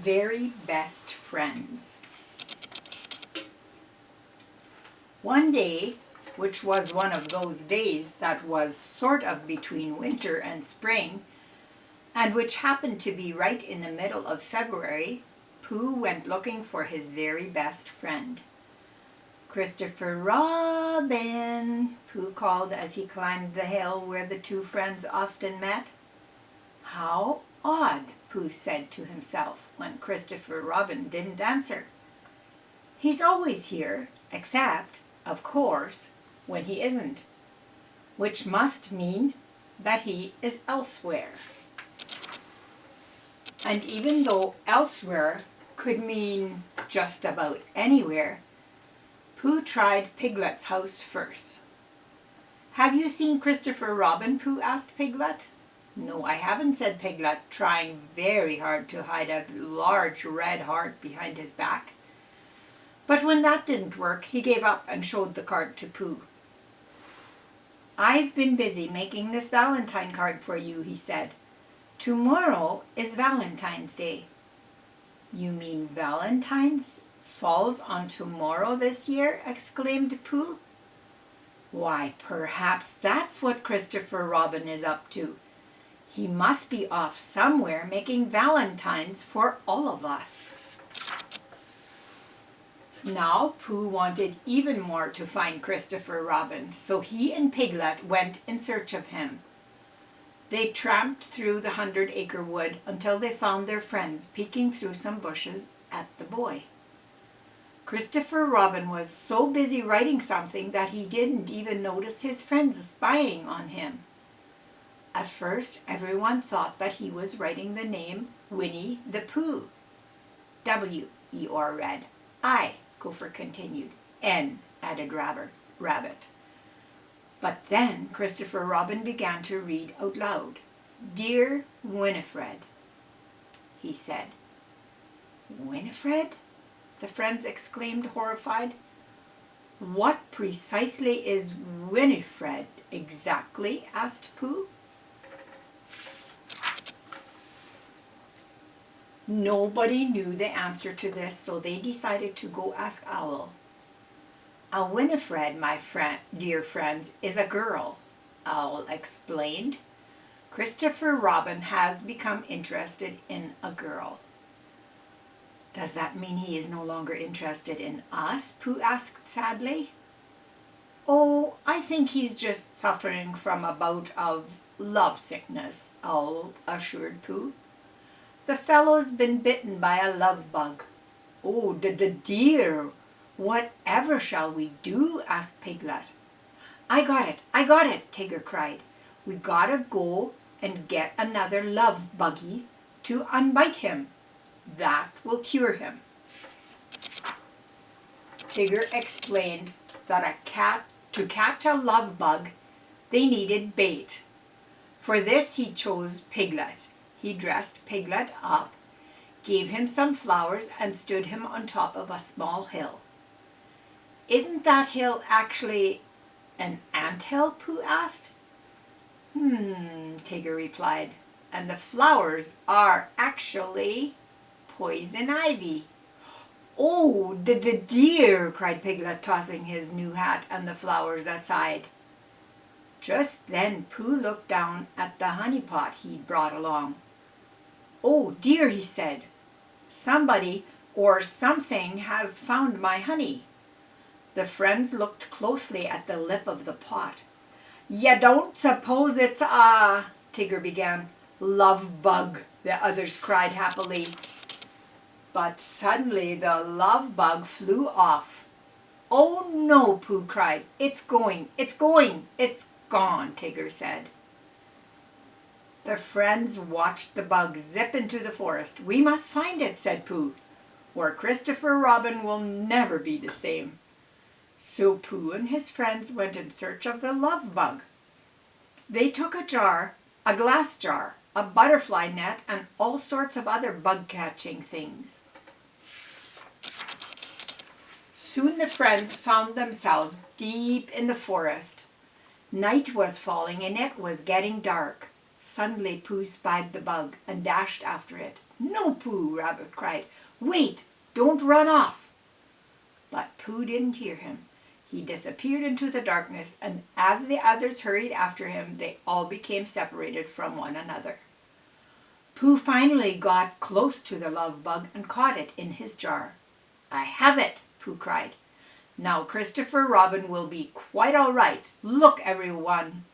Very best friends. One day, which was one of those days that was sort of between winter and spring, and which happened to be right in the middle of February, Pooh went looking for his very best friend. "Christopher Robin," Pooh called as he climbed the hill where the two friends often met. "How odd," Pooh said to himself when Christopher Robin didn't answer. "He's always here, except, of course, when he isn't, which must mean that he is elsewhere." And even though elsewhere could mean just about anywhere, Pooh tried Piglet's house first. "Have you seen Christopher Robin?" Pooh asked Piglet. "No, I haven't," said Piglet, trying very hard to hide a large red heart behind his back. But when that didn't work, he gave up and showed the card to Pooh. "I've been busy making this Valentine card for you," he said. "Tomorrow is Valentine's Day." "You mean Valentine's falls on tomorrow this year?" exclaimed Pooh. "Why, perhaps that's what Christopher Robin is up to. He must be off somewhere making valentines for all of us." Now Pooh wanted even more to find Christopher Robin, so he and Piglet went in search of him. They tramped through the 100-acre wood until they found their friends peeking through some bushes at the boy. Christopher Robin was so busy writing something that he didn't even notice his friends spying on him. At first, everyone thought that he was writing the name Winnie the Pooh. W, Eeyore read. I, Gopher continued. N, added Rabbit. But then Christopher Robin began to read out loud. "Dear Winifred," he said. "Winifred?" the friends exclaimed, horrified. "What precisely is Winifred exactly?" asked Pooh. Nobody knew the answer to this, so they decided to go ask Owl. "A Winifred, my dear friends, is a girl," Owl explained. "Christopher Robin has become interested in a girl." "Does that mean he is no longer interested in us?" Pooh asked sadly. "Oh, I think he's just suffering from a bout of love sickness," Owl assured Pooh. "The fellow's been bitten by a love bug." "Oh, dear! Whatever shall we do?" asked Piglet. I got it, Tigger cried. "We gotta go and get another love buggy to unbite him. That will cure him." Tigger explained that to catch a love bug, they needed bait. For this he chose Piglet. He dressed Piglet up, gave him some flowers, and stood him on top of a small hill. "Isn't that hill actually an anthill?" Pooh asked. Tigger replied. "And the flowers are actually poison ivy." "Oh, dear!" cried Piglet, tossing his new hat and the flowers aside. Just then Pooh looked down at the honey pot he'd brought along. "Oh dear," he said. "Somebody or something has found my honey." The friends looked closely at the lip of the pot. "Ya don't suppose it's a—" Tigger began. "Love bug," the others cried happily. But suddenly the love bug flew off. "Oh no," Pooh cried. It's going, it's gone," Tigger said. The friends watched the bug zip into the forest. "We must find it," said Pooh, "or Christopher Robin will never be the same." So Pooh and his friends went in search of the love bug. They took a jar, a glass jar, a butterfly net, and all sorts of other bug-catching things. Soon the friends found themselves deep in the forest. Night was falling and it was getting dark. Suddenly Pooh spied the bug and dashed after it. "No, Pooh," Rabbit cried. "Wait, don't run off." But Pooh didn't hear him. He disappeared into the darkness, and as the others hurried after him, they all became separated from one another. Pooh finally got close to the love bug and caught it in his jar. "I have it," Pooh cried. "Now Christopher Robin will be quite all right. Look, everyone."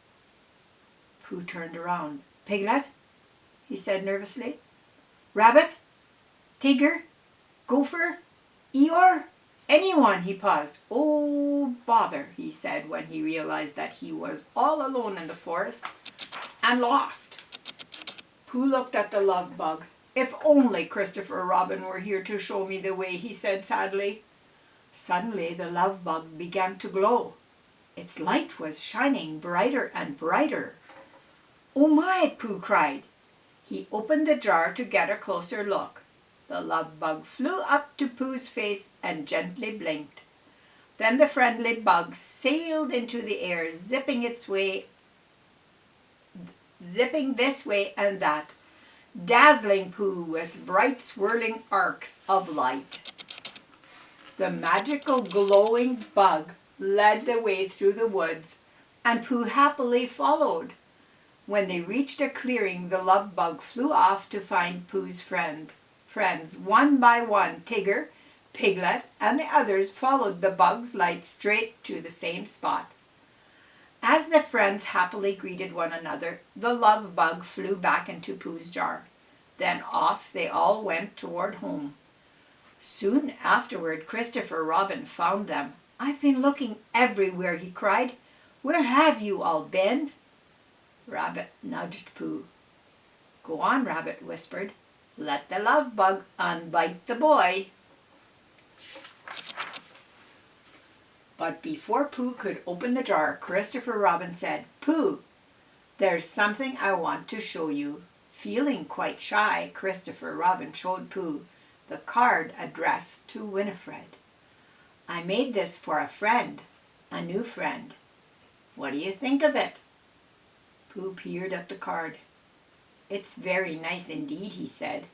Pooh turned around. "Piglet?" he said nervously. "Rabbit? Tigger? Gopher? Eeyore? Anyone?" he paused. "Oh, bother," he said when he realized that he was all alone in the forest and lost. Pooh looked at the love bug. "If only Christopher Robin were here to show me the way," he said sadly. Suddenly the love bug began to glow. Its light was shining brighter and brighter. "Oh my!" Pooh cried. He opened the jar to get a closer look. The love bug flew up to Pooh's face and gently blinked. Then the friendly bug sailed into the air, zipping this way and that, dazzling Pooh with bright swirling arcs of light. The magical glowing bug led the way through the woods, and Pooh happily followed. When they reached a clearing, the love bug flew off to find Pooh's friends. One by one, Tigger, Piglet, and the others followed the bug's light straight to the same spot. As the friends happily greeted one another, the love bug flew back into Pooh's jar. Then off they all went toward home. Soon afterward, Christopher Robin found them. "I've been looking everywhere," he cried. "Where have you all been?" Rabbit nudged Pooh. "Go on," Rabbit whispered. "Let the love bug unbite the boy." But before Pooh could open the jar, Christopher Robin said, "Pooh, there's something I want to show you." Feeling quite shy, Christopher Robin showed Pooh the card addressed to Winifred. "I made this for a friend, a new friend. What do you think of it?" Pooh peered at the card. "It's very nice indeed," he said.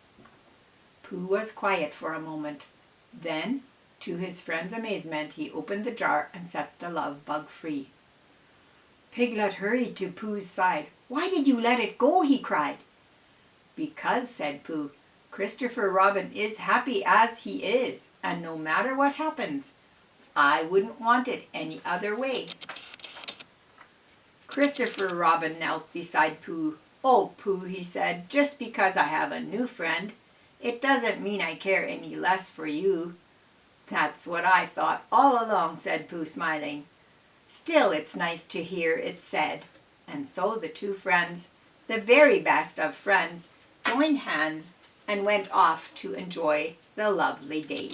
Pooh was quiet for a moment. Then, to his friend's amazement, he opened the jar and set the love bug free. Piglet hurried to Pooh's side. "Why did you let it go?" he cried. "Because," said Pooh, "Christopher Robin is happy as he is, and no matter what happens, I wouldn't want it any other way." Christopher Robin knelt beside Pooh. "Oh, Pooh," he said, "just because I have a new friend, it doesn't mean I care any less for you." "That's what I thought all along," said Pooh, smiling. "Still, it's nice to hear it said." And so the two friends, the very best of friends, joined hands and went off to enjoy the lovely day.